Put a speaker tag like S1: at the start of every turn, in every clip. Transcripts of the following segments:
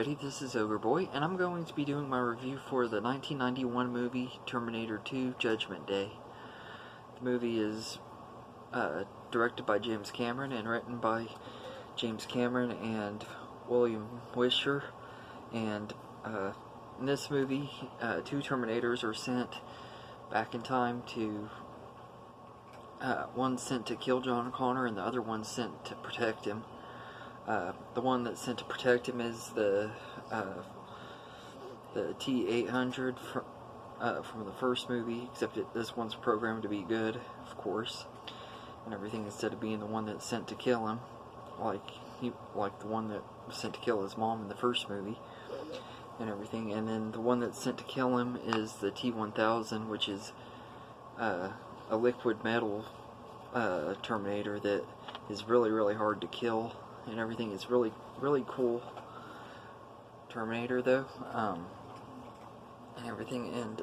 S1: everybody, this is Overboy, and I'm going to be doing my review for the 1991 movie Terminator 2 Judgment Day. The movie is directed by James Cameron and written by James Cameron and William Wisher. And in this movie, two Terminators are sent back in time to... one's sent to kill John Connor and the other one's sent to protect him. The one that's sent to protect him is the T-800 from the first movie, except this one's programmed to be good, of course, and everything, instead of being the one that's sent to kill him, like the one that was sent to kill his mom in the first movie, and everything. And then the one that's sent to kill him is the T-1000, which is a liquid metal Terminator that is really hard to kill. And everything is really cool Terminator though, and everything. And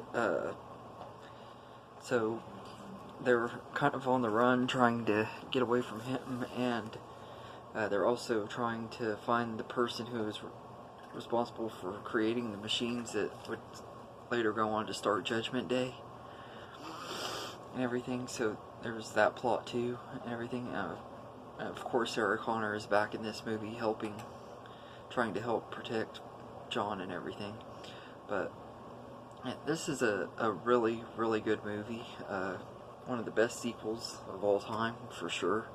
S1: so they're kind of on the run, trying to get away from him, and they're also trying to find the person who is responsible for creating the machines that would later go on to start Judgment Day and everything. So there's that plot too, and everything. Of course, Sarah Connor is back in this movie, trying to help protect John and everything. But this is a really good movie. One of the best sequels of all time, for sure,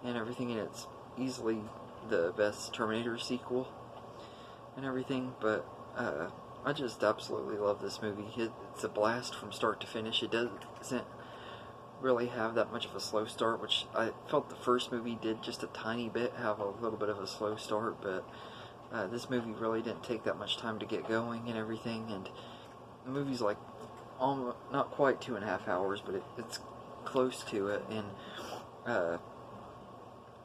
S1: and everything. And it's easily the best Terminator sequel and everything. But I just absolutely love this movie. It's a blast from start to finish. It doesn't really have that much of a slow start, which I felt the first movie did just a tiny bit have a little bit of a slow start, but this movie really didn't take that much time to get going and everything. And the movie's like almost, not quite 2.5 hours, but it's close to it, and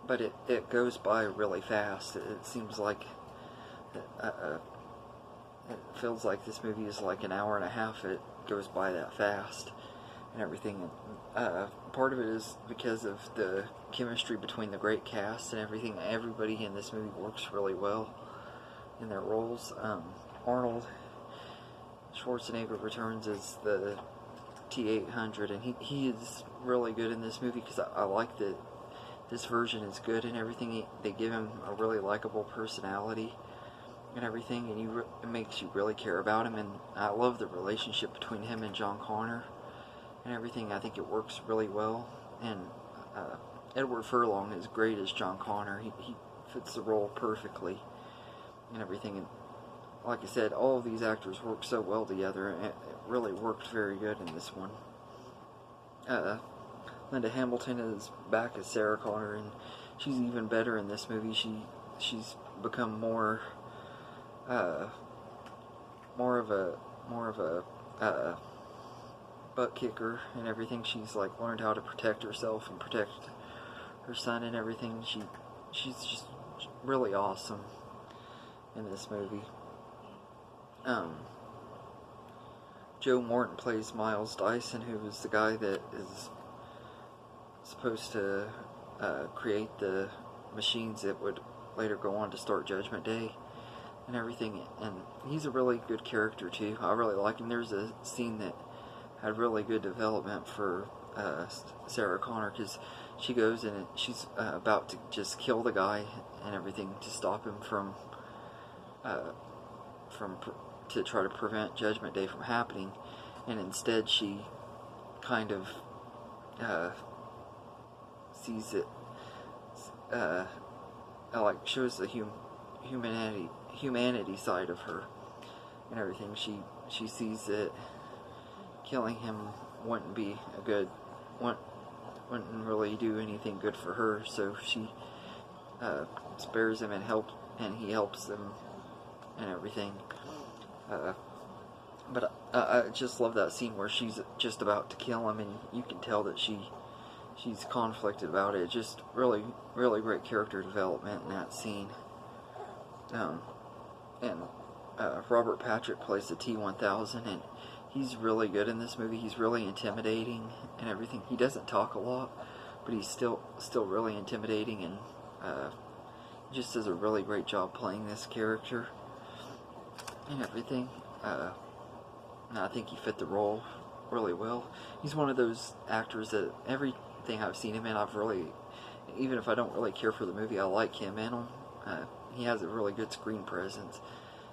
S1: but it goes by really fast. It seems like it feels like this movie is like an hour and a half. It goes by that fast and everything. Part of it is because of the chemistry between the great cast and everything. Everybody in this movie works really well in their roles. Arnold Schwarzenegger returns as the T-800, and he is really good in this movie, because I like that this version is good and everything. They give him a really likable personality and everything, and it makes you really care about him. And I love the relationship between him and John Connor and everything. I think it works really well, and Edward Furlong is great as John Connor. He fits the role perfectly and everything. And like I said, all of these actors work so well together, and it really worked very good in this one. Linda Hamilton is back as Sarah Connor, and she's even better in this movie. She's become more of a butt kicker and everything. She's like learned how to protect herself and protect her son and everything. She's just really awesome in this movie. Joe Morton plays Miles Dyson, who is the guy that is supposed to create the machines that would later go on to start Judgment Day and everything. And he's a really good character too. I really like him. There's a scene that had really good development for Sarah Connor, because she goes and she's about to just kill the guy and everything to stop him to try to prevent Judgment Day from happening, and instead she kind of sees it, like shows the humanity side of her and everything. She sees that killing him wouldn't really do anything good for her, so she spares him and he helps them and everything. But I just love that scene where she's just about to kill him, and you can tell that she's conflicted about it. Just really great character development in that scene. And Robert Patrick plays the T-1000, and he's really good in this movie. He's really intimidating and everything. He doesn't talk a lot, but he's still really intimidating, and just does a really great job playing this character and everything. And I think he fit the role really well. He's one of those actors that everything I've seen him in, I've really, even if I don't really care for the movie, I like him in them. He has a really good screen presence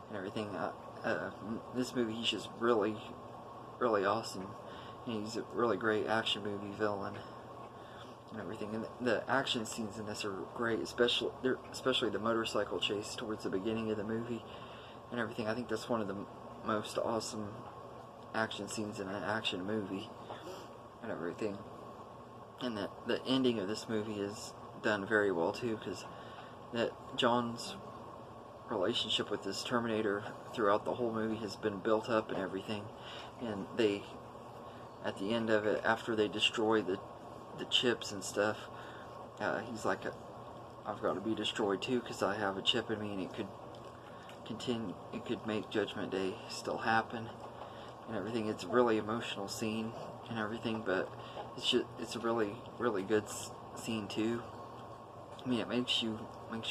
S1: and everything. This movie, he's just really, really awesome. And he's a really great action movie villain and everything. And the action scenes in this are great, especially the motorcycle chase towards the beginning of the movie and everything. I think that's one of the most awesome action scenes in an action movie and everything. And the ending of this movie is done very well too, because that John's relationship with this Terminator throughout the whole movie has been built up and everything, and they, at the end of it, after they destroy the chips and stuff, he's like, I've got to be destroyed too, because I have a chip in me and it could continue, it could make Judgment Day still happen and everything. It's a really emotional scene and everything, but it's a really, really good scene too. I mean, it makes you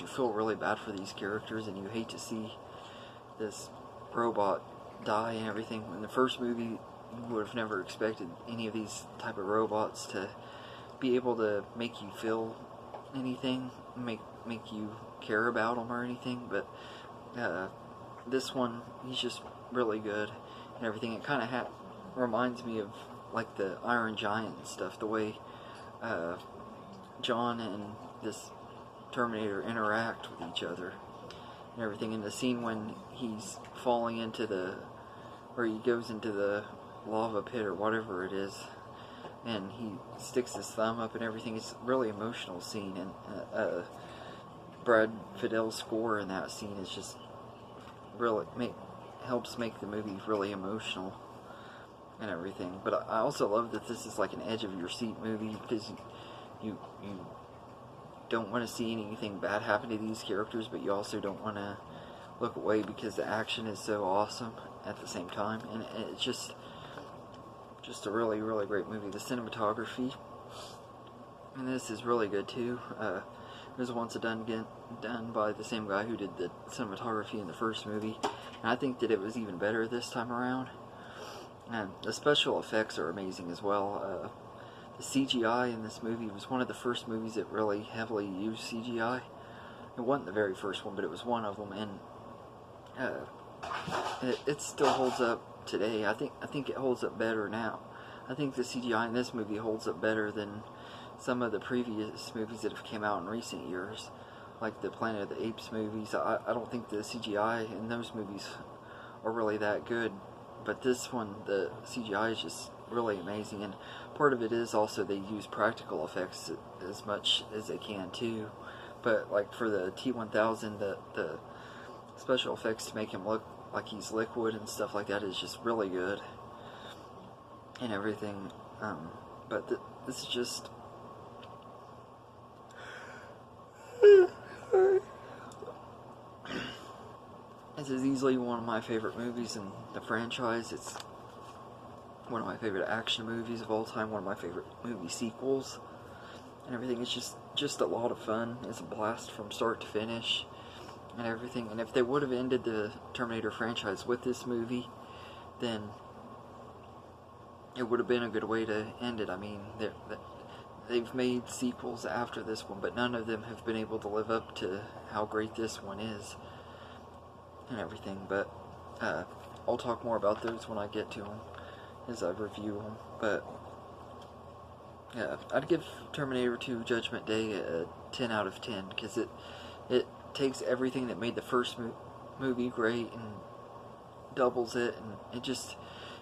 S1: feel really bad for these characters, and you hate to see this robot die and everything. In the first movie, you would have never expected any of these type of robots to be able to make you feel anything, make you care about them or anything. But this one, he's just really good and everything. It kind of reminds me of like the Iron Giant and stuff, the way John and this Terminator interact with each other and everything. In the scene when he's falling into where he goes into the lava pit or whatever it is, and he sticks his thumb up and everything, it's a really emotional scene. And Brad Fidel's score in that scene is just really helps make the movie really emotional and everything. But I also love that this is like an edge of your seat movie, because you don't want to see anything bad happen to these characters, but you also don't want to look away because the action is so awesome at the same time. And it's just a really, really great movie. The cinematography and this is really good too. It was once done by the same guy who did the cinematography in the first movie, and I think that it was even better this time around. And the special effects are amazing as well. The CGI in this movie was one of the first movies that really heavily used CGI. It wasn't the very first one, but it was one of them, and it still holds up today. I think it holds up better now. I think the CGI in this movie holds up better than some of the previous movies that have came out in recent years, like the Planet of the Apes movies. I don't think the CGI in those movies are really that good, but this one, the CGI is just really amazing. And part of it is also they use practical effects as much as they can too. But like for the T-1000, the special effects to make him look like he's liquid and stuff like that is just really good and everything. But this is just this is easily one of my favorite movies in the franchise. It's one of my favorite action movies of all time, one of my favorite movie sequels and everything. It's just a lot of fun. It's a blast from start to finish and everything. And if they would have ended the Terminator franchise with this movie, then it would have been a good way to end it. I mean, they've made sequels after this one, but none of them have been able to live up to how great this one is and everything. But I'll talk more about those when I get to them, as I review them. But yeah, I'd give Terminator 2 Judgment Day a 10 out of 10, because it takes everything that made the first movie great and doubles it, and it just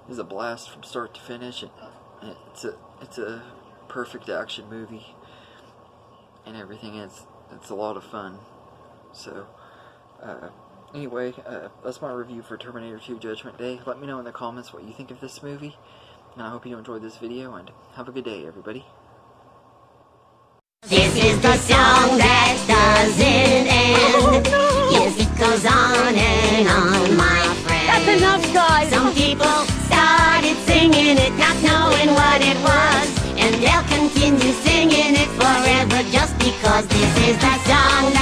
S1: is a blast from start to finish. And it's a perfect action movie and everything. It's a lot of fun. So anyway, that's my review for Terminator 2 Judgment Day. Let me know in the comments what you think of this movie, and I hope you enjoyed this video, and have a good day, everybody.
S2: This is the song that doesn't end. Yes, it goes on and on, my friend.
S3: That's enough, guys.
S2: Some people started singing it, not knowing what it was, and they'll continue singing it forever just because this is the song